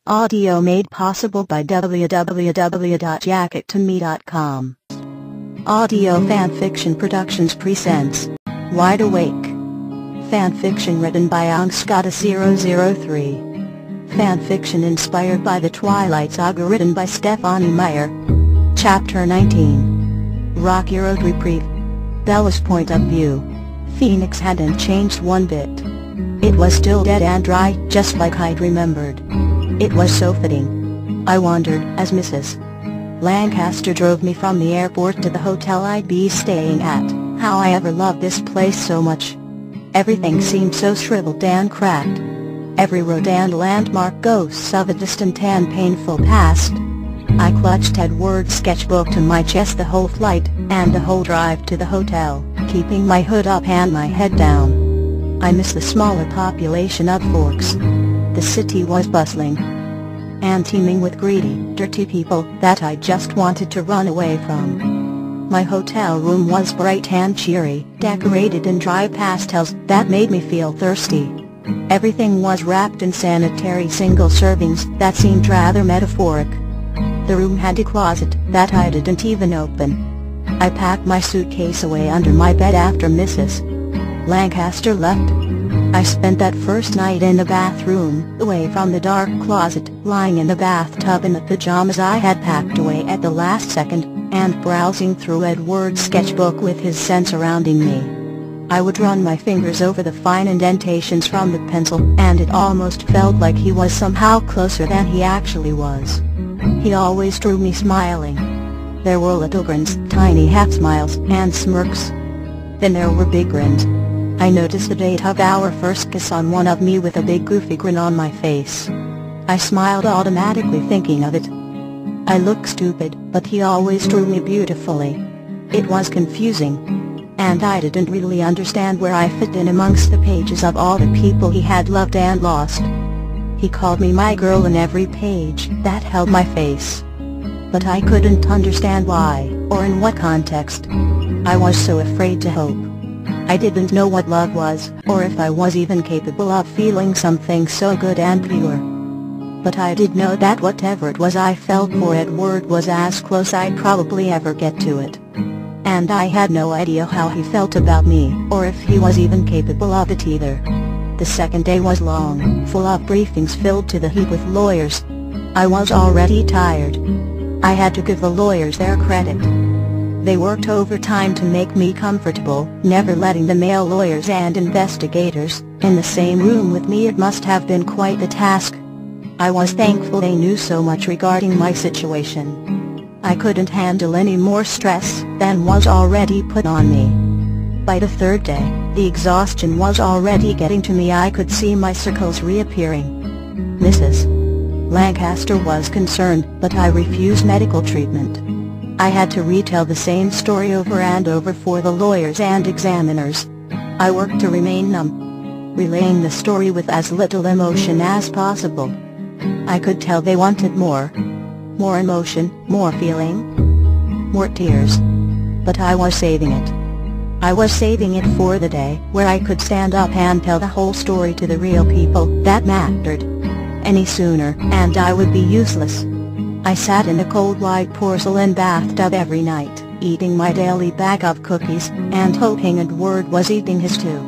Audio made possible by www.jackettome.com. Audio Fanfiction Productions presents Wide Awake. Fanfiction written by Angskata003. Fanfiction inspired by the Twilight Saga written by Stephanie Meyer. Chapter 19. Rocky Road Reprieve. Bella's point of view. Phoenix hadn't changed one bit. It was still dead and dry, just like I'd remembered. It was so fitting. I wondered, as Mrs. Lancaster drove me from the airport to the hotel I'd be staying at, how I ever loved this place so much. Everything seemed so shriveled and cracked. Every road and landmark ghosts of a distant and painful past. I clutched Edward's sketchbook to my chest the whole flight, and the whole drive to the hotel, keeping my hood up and my head down. I miss the smaller population of Forks. The city was bustling and teeming with greedy, dirty people that I just wanted to run away from. My hotel room was bright and cheery, decorated in dry pastels that made me feel thirsty. Everything was wrapped in sanitary single servings that seemed rather metaphoric. The room had a closet that I didn't even open. I packed my suitcase away under my bed after Mrs. Lancaster left. I spent that first night in the bathroom, away from the dark closet, lying in the bathtub in the pajamas I had packed away at the last second, and browsing through Edward's sketchbook with his scent surrounding me. I would run my fingers over the fine indentations from the pencil, and it almost felt like he was somehow closer than he actually was. He always drew me smiling. There were little grins, tiny half-smiles, and smirks. Then there were big grins. I noticed the date of our first kiss on one of me with a big goofy grin on my face. I smiled automatically thinking of it. I looked stupid, but he always drew me beautifully. It was confusing, and I didn't really understand where I fit in amongst the pages of all the people he had loved and lost. He called me my girl in every page that held my face. But I couldn't understand why, or in what context. I was so afraid to hope. I didn't know what love was, or if I was even capable of feeling something so good and pure. But I did know that whatever it was I felt for Edward was as close I'd probably ever get to it. And I had no idea how he felt about me, or if he was even capable of it either. The second day was long, full of briefings filled to the hilt with lawyers. I was already tired. I had to give the lawyers their credit. They worked overtime to make me comfortable, never letting the male lawyers and investigators in the same room with me. It must have been quite a task. I was thankful they knew so much regarding my situation. I couldn't handle any more stress than was already put on me. By the third day, the exhaustion was already getting to me. I could see my circles reappearing. Mrs. Lancaster was concerned, but I refused medical treatment. I had to retell the same story over and over for the lawyers and examiners. I worked to remain numb, relaying the story with as little emotion as possible. I could tell they wanted more. More emotion, more feeling, more tears. But I was saving it. I was saving it for the day where I could stand up and tell the whole story to the real people that mattered. Any sooner, and I would be useless. I sat in the cold white porcelain bathtub every night, eating my daily bag of cookies, and hoping Edward was eating his too.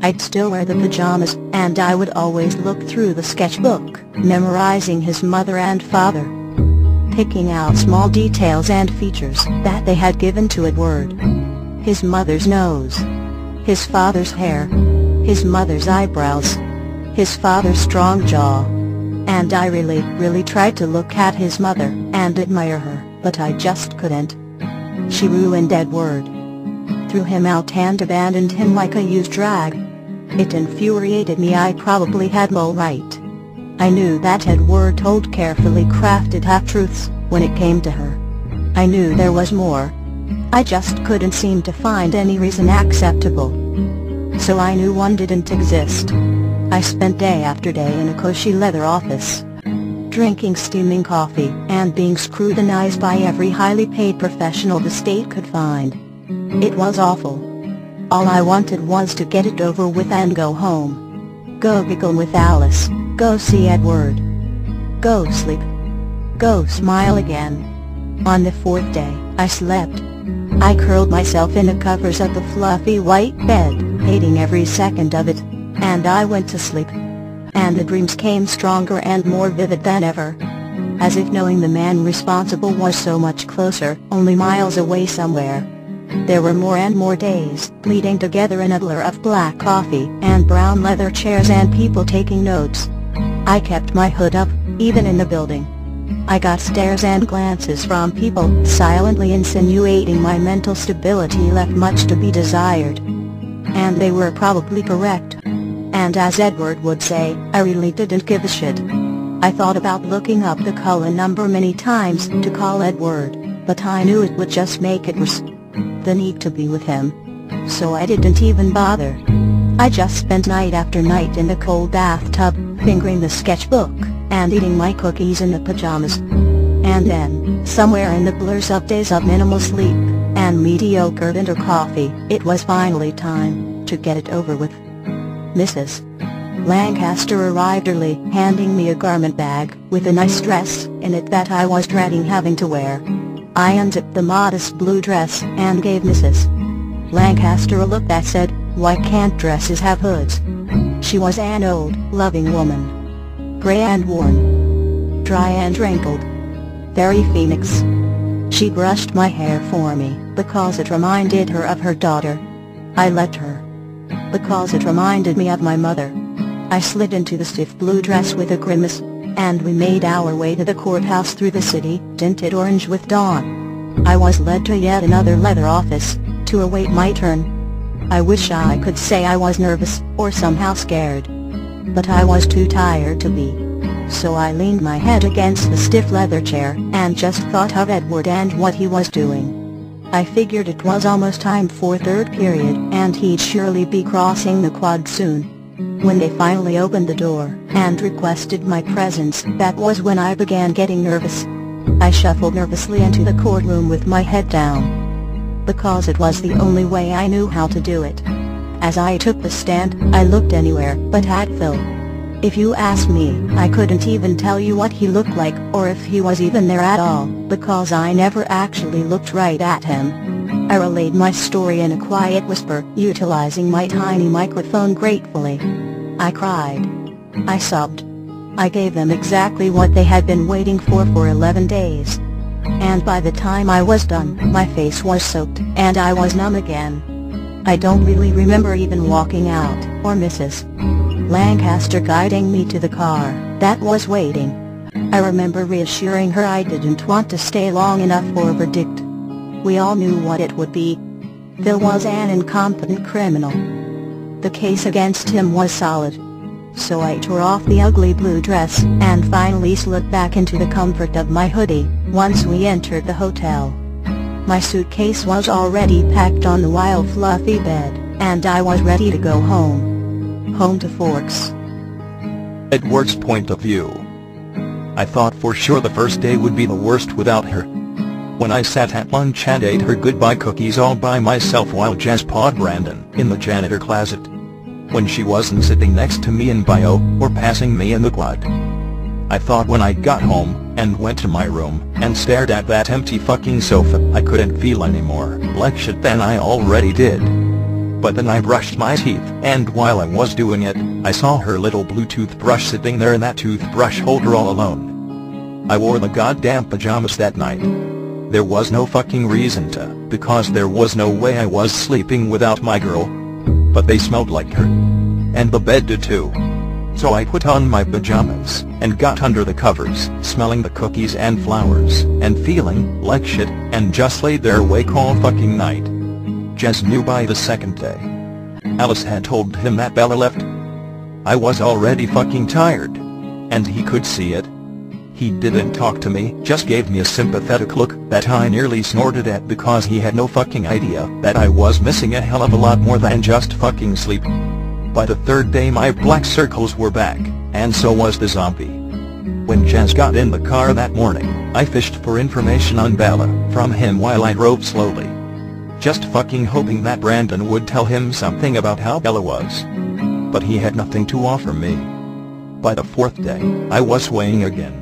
I'd still wear the pajamas, and I would always look through the sketchbook, memorizing his mother and father. Picking out small details and features that they had given to Edward. His mother's nose. His father's hair. His mother's eyebrows. His father's strong jaw. And I really tried to look at his mother and admire her, but I just couldn't. She ruined Edward. Threw him out and abandoned him like a used rag. It infuriated me. I probably had no right. I knew that Edward told carefully crafted half-truths when it came to her. I knew there was more. I just couldn't seem to find any reason acceptable. So I knew one didn't exist. I spent day after day in a cushy leather office, drinking steaming coffee and being scrutinized by every highly paid professional the state could find. It was awful. All I wanted was to get it over with and go home. Go giggle with Alice, go see Edward. Go sleep. Go smile again. On the fourth day, I slept. I curled myself in the covers of the fluffy white bed, hating every second of it. And I went to sleep. And the dreams came stronger and more vivid than ever. As if knowing the man responsible was so much closer, only miles away somewhere. There were more and more days, bleeding together in a blur of black coffee and brown leather chairs and people taking notes. I kept my hood up, even in the building. I got stares and glances from people, silently insinuating my mental stability left much to be desired. And they were probably correct. And as Edward would say, I really didn't give a shit. I thought about looking up the Cullen number many times to call Edward, but I knew it would just make it worse. The need to be with him. So I didn't even bother. I just spent night after night in the cold bathtub, fingering the sketchbook, and eating my cookies in the pajamas. And then, somewhere in the blurs of days of minimal sleep, and mediocre dinner coffee, it was finally time to get it over with. Mrs. Lancaster arrived early, handing me a garment bag, with a nice dress in it that I was dreading having to wear. I unzipped the modest blue dress, and gave Mrs. Lancaster a look that said, "Why can't dresses have hoods?" She was an old, loving woman. Gray and worn. Dry and wrinkled. Very Phoenix. She brushed my hair for me, because it reminded her of her daughter. I let her. Because it reminded me of my mother. I slid into the stiff blue dress with a grimace, and we made our way to the courthouse through the city, tinted orange with dawn. I was led to yet another leather office, to await my turn. I wish I could say I was nervous, or somehow scared. But I was too tired to be. So I leaned my head against the stiff leather chair, and just thought of Edward and what he was doing. I figured it was almost time for third period, and he'd surely be crossing the quad soon. When they finally opened the door, and requested my presence, that was when I began getting nervous. I shuffled nervously into the courtroom with my head down. Because it was the only way I knew how to do it. As I took the stand, I looked anywhere but at Phil. If you ask me, I couldn't even tell you what he looked like, or if he was even there at all, because I never actually looked right at him. I relayed my story in a quiet whisper, utilizing my tiny microphone gratefully. I cried. I sobbed. I gave them exactly what they had been waiting for 11 days. And by the time I was done, my face was soaked, and I was numb again. I don't really remember even walking out, or Mrs. Lancaster guiding me to the car that was waiting. I remember reassuring her I didn't want to stay long enough for a verdict. We all knew what it would be. Phil was an incompetent criminal. The case against him was solid. So I tore off the ugly blue dress, and finally slid back into the comfort of my hoodie, once we entered the hotel. My suitcase was already packed on the wild fluffy bed, and I was ready to go home. Home to Forks. Edward's point of view. I thought for sure the first day would be the worst without her. When I sat at lunch and ate her goodbye cookies all by myself while Jess pawed Brandon in the janitor closet. When she wasn't sitting next to me in bio, or passing me in the quad. I thought when I got home, and went to my room, and stared at that empty fucking sofa, I couldn't feel anymore like shit than I already did. But then I brushed my teeth, and while I was doing it, I saw her little blue toothbrush sitting there in that toothbrush holder all alone. I wore the goddamn pajamas that night. There was no fucking reason to, because there was no way I was sleeping without my girl. But they smelled like her. And the bed did too. So I put on my pajamas, and got under the covers, smelling the cookies and flowers, and feeling like shit, and just laid there awake all fucking night. Jess knew by the second day. Alice had told him that Bella left. I was already fucking tired. And he could see it. He didn't talk to me, just gave me a sympathetic look that I nearly snorted at because he had no fucking idea that I was missing a hell of a lot more than just fucking sleep. By the third day my black circles were back, and so was the zombie. When Jess got in the car that morning, I fished for information on Bella from him while I drove slowly. Just fucking hoping that Brandon would tell him something about how Bella was. But he had nothing to offer me. By the fourth day, I was swaying again.